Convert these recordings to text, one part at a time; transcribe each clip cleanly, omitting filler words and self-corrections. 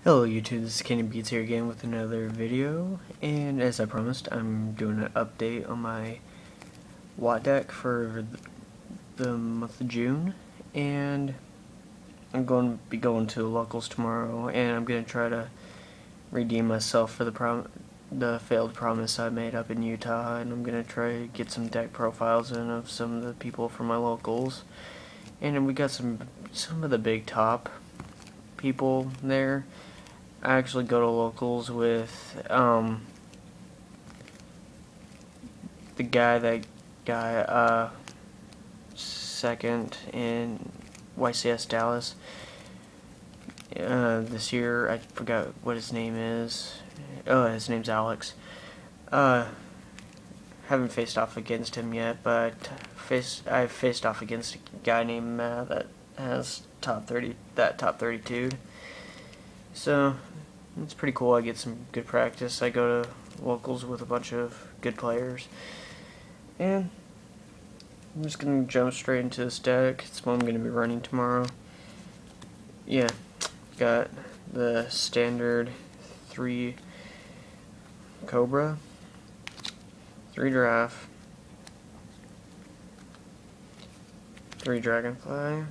Hello YouTube, this is Canaan here again with another video, and as I promised, I'm doing an update on my watt deck for the month of June, and I'm going to be going to the locals tomorrow, and I'm going to try to redeem myself for the failed promise I made up in Utah, and I'm going to try to get some deck profiles in of some of the people from my locals, and then we got some of the big top people there. I actually go to locals with the guy that got second in YCS Dallas this year. I forgot what his name is. Oh, his name's Alex. Haven't faced off against him yet, but I've faced off against a guy named Matt that has top 32. So it's pretty cool. I get some good practice. I go to locals with a bunch of good players, and I'm just gonna jump straight into this deck. It's what I'm gonna be running tomorrow. Yeah, got the standard 3 Cobra, 3 Giraffe, 3 Dragonfly,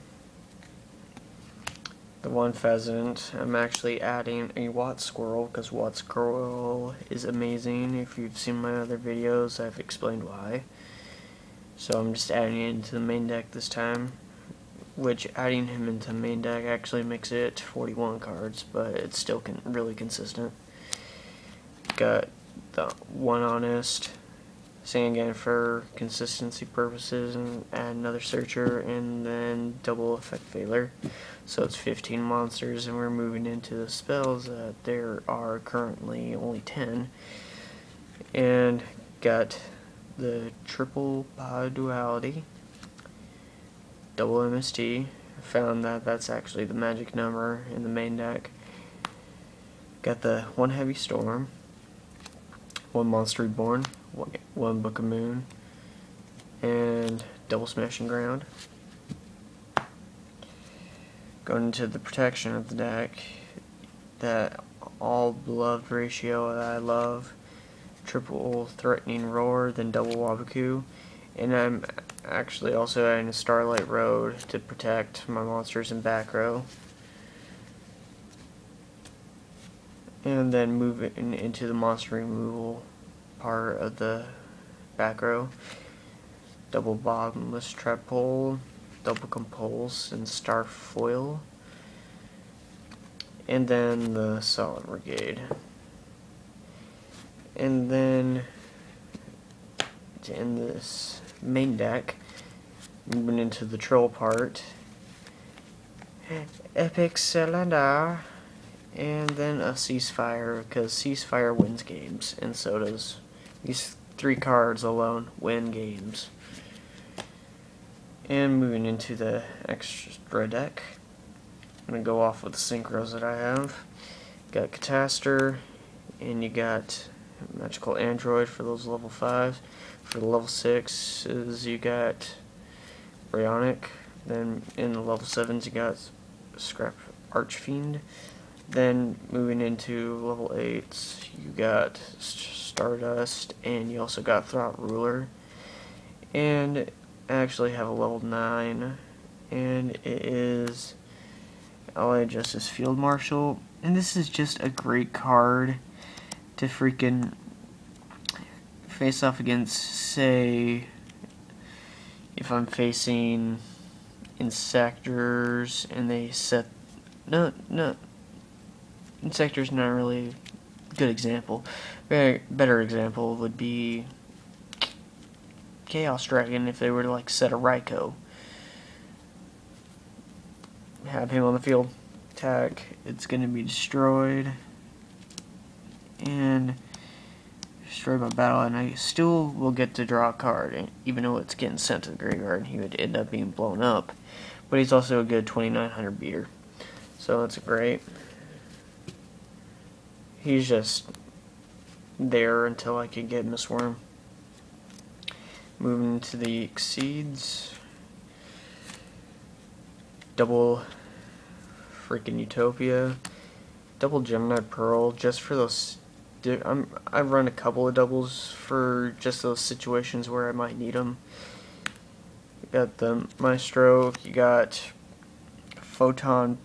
the 1 Pheasant. I'm actually adding a Watt Squirrel because Watt Squirrel is amazing. If you've seen my other videos, I've explained why. So I'm just adding it into the main deck this time, which adding him into the main deck actually makes it 41 cards, but it's still really consistent. Got the 1 Honest, Sangan for consistency purposes, and add another Searcher, and then double Effect Veiler. So it's 15 monsters, and we're moving into the spells that there are currently only 10. And got the triple pod duality, double MST. I found that that's actually the magic number in the main deck. Got the 1 heavy storm, 1 monster reborn, 1 book of moon, and double smashing ground. Going into the protection of the deck, that all beloved ratio that I love, triple threatening roar, then double wabaku, and I'm actually also adding a starlight road to protect my monsters in back row. And then moving into the monster removal part of the back row, double bottomless trap pole, double compulse, and star foil, and then the solid brigade. And then to end this main deck, moving into the troll part, epic cylinder, and then a ceasefire, because ceasefire wins games, and so does these 3 cards alone win games. And moving into the extra deck, I'm going to go off with the synchros that I have. Got Cataster, and you got Magical Android for those level 5s. For the level 6s, you got Bryonic. Then in the level 7s, you got Scrap Archfiend. Then moving into level 8s, you got Stardust, and you also got Thought Ruler. And I actually have a level 9, and it is Allied Justice Field Marshal, and this is just a great card to freaking face off against. Say, if I'm facing Insectors and they set Insectors not really a good example. Better example would be Chaos Dragon if they were to like set a Raikou. Have him on the field, attack, it's going to be destroyed, and destroyed by battle, and I still will get to draw a card, even though it's getting sent to the graveyard. He would end up being blown up, but he's also a good 2900 beater, so that's great. He's just there until I can get Mistworm. Moving to the Exceeds, double freaking Utopia, double Gemini Pearl just for those. I run a couple of doubles for just those situations where I might need them. You got the Maestro. You got Photon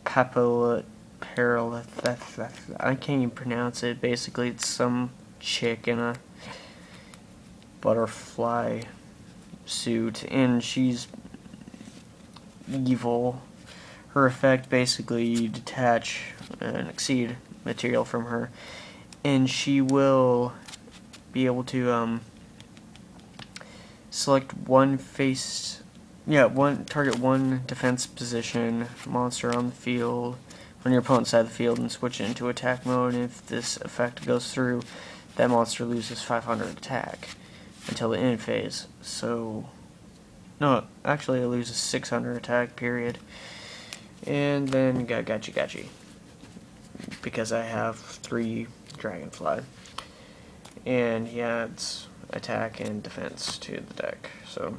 Papilla. I can't even pronounce it. Basically, it's some chick in a butterfly suit, and she's evil. Her effect, basically, you detach an exceed material from her, and she will be able to select target one defense position monster on the field on your opponent's side of the field and switch it into attack mode. And if this effect goes through, that monster loses 500 attack until the end phase. So, no, actually it loses 600 attack, period. And then you got Gachi, because I have 3 Dragonfly. And he adds attack and defense to the deck. So,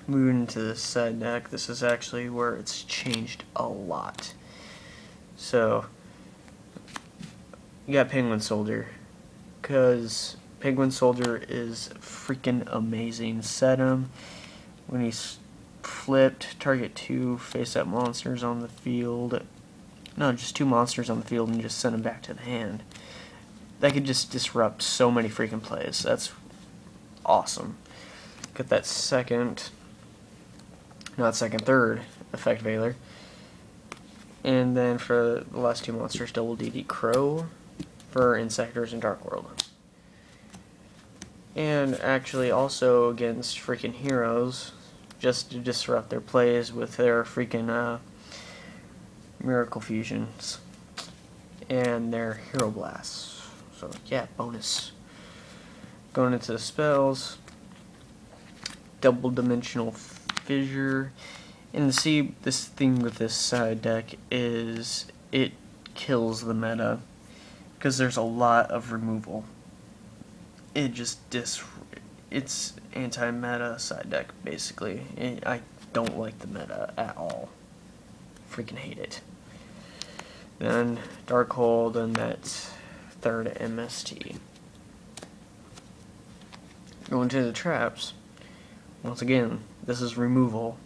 moving into the side deck, this is actually where it's changed a lot. So, you got Penguin Soldier, because Penguin Soldier is freaking amazing. Set him. When he's flipped, target 2 face-up monsters on the field. No, just 2 monsters on the field and just send them back to the hand. That could just disrupt so many freaking plays. That's awesome. Got that third effect Veiler. And then for the last 2 monsters, double DD Crow for Insectors and Dark World. And actually also against freaking heroes, just to disrupt their plays with their freaking Miracle Fusions and their Hero Blasts. So yeah, bonus. Going into the spells, double dimensional fissure. And see, this thing with this side deck is it kills the meta because there's a lot of removal. It just it's anti-meta side deck basically. I don't like the meta at all. Freaking hate it. Then Darkhold and that 3rd MST. Going to the traps. Once again, this is removal.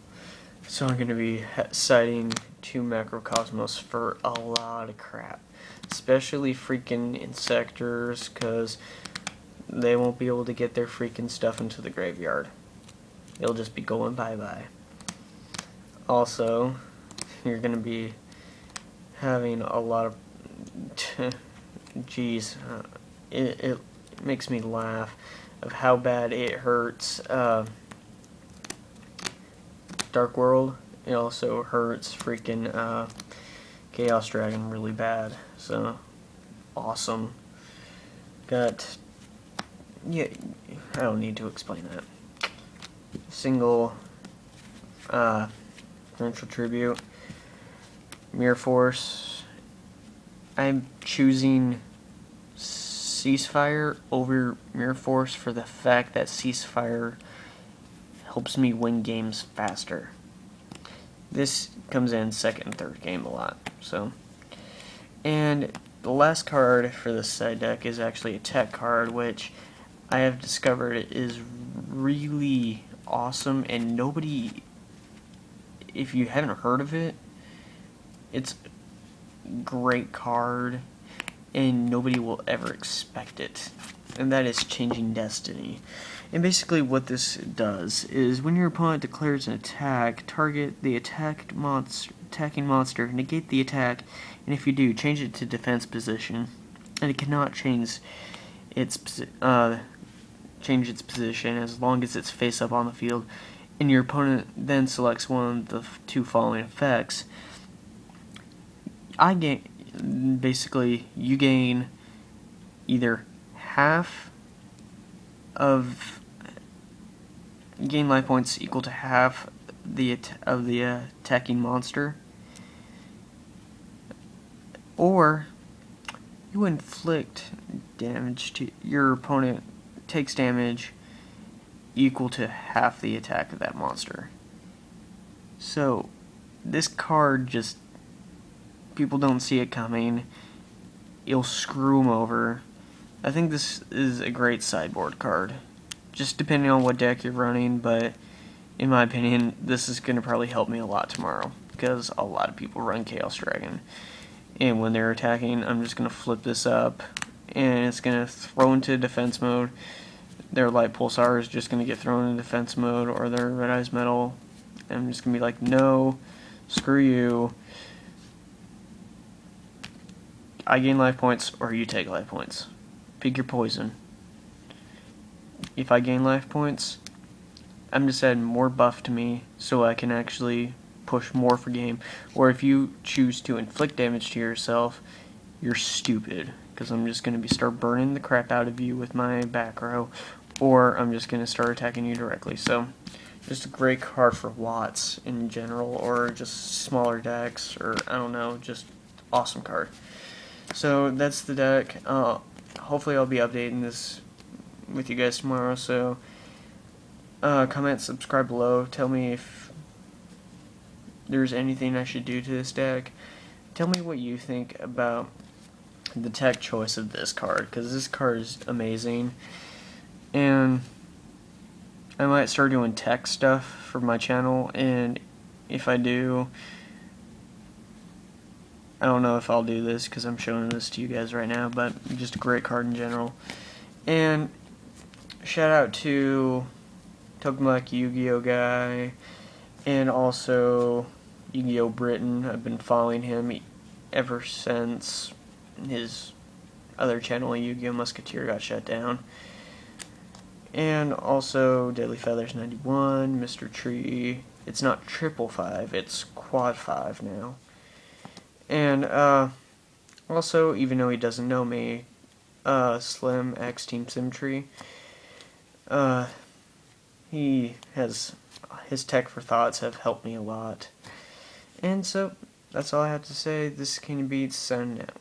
So I'm going to be citing 2 Macrocosmos for a lot of crap. Especially freaking Insectors, because they won't be able to get their freaking stuff into the graveyard. It'll just be going bye-bye. Also, you're going to be having a lot of... Jeez, it makes me laugh of how bad it hurts Dark World. It also hurts freaking Chaos Dragon really bad. So, awesome. Got... Yeah, I don't need to explain that. Single Torrential Tribute. Mirror Force. I'm choosing Ceasefire over Mirror Force for the fact that Ceasefire helps me win games faster. This comes in 2nd and 3rd game a lot. So, and the last card for this side deck is actually a tech card, which I have discovered is really awesome, and nobody, if you haven't heard of it, it's a great card, and nobody will ever expect it, and that is Changing Destiny. And basically what this does is when your opponent declares an attack, target the attacking monster, negate the attack, and if you do, change it to defense position, and it cannot change its position as long as it's face up on the field, and your opponent then selects one of the 2 following effects. Basically, you gain either half of gain life points equal to half of the attacking monster, or you inflict damage to your opponent takes damage equal to half the attack of that monster. So this card just people don't see it coming, you'll screw them over. I think this is a great sideboard card, just depending on what deck you're running, but in my opinion, this is going to probably help me a lot tomorrow, because a lot of people run Chaos Dragon. And when they're attacking, I'm just going to flip this up, and it's going to throw into defense mode. Their Light Pulsar is just going to get thrown into defense mode, or their Red Eyes Metal. And I'm just going to be like, no, screw you. I gain life points, or you take life points. Pick your poison. If I gain life points, I'm just adding more buff to me so I can actually push more for game. Or if you choose to inflict damage to yourself, you're stupid, because I'm just going to start burning the crap out of you with my back row, or I'm just going to start attacking you directly. So just a great card for Watts in general, or just smaller decks, or I don't know, just awesome card. So that's the deck. Hopefully I'll be updating this with you guys tomorrow, so comment, subscribe below, tell me if there's anything I should do to this deck. Tell me what you think about the tech choice of this card, because this card is amazing, and I might start doing tech stuff for my channel, and if I do, I don't know if I'll do this because I'm showing this to you guys right now, but just a great card in general. And shout out to Token Black Yu-Gi-Oh guy, and also Yu-Gi-Oh Britain. I've been following him ever since his other channel, Yu-Gi-Oh Musketeer, got shut down. And also Deadly Feathers 91, Mr. Tree. It's not 555, it's quad 5 now. And also, even though he doesn't know me, Slim X Team Symmetry, he has, his tech for thoughts have helped me a lot. And so, that's all I have to say. This is Canaan Beats, signing out.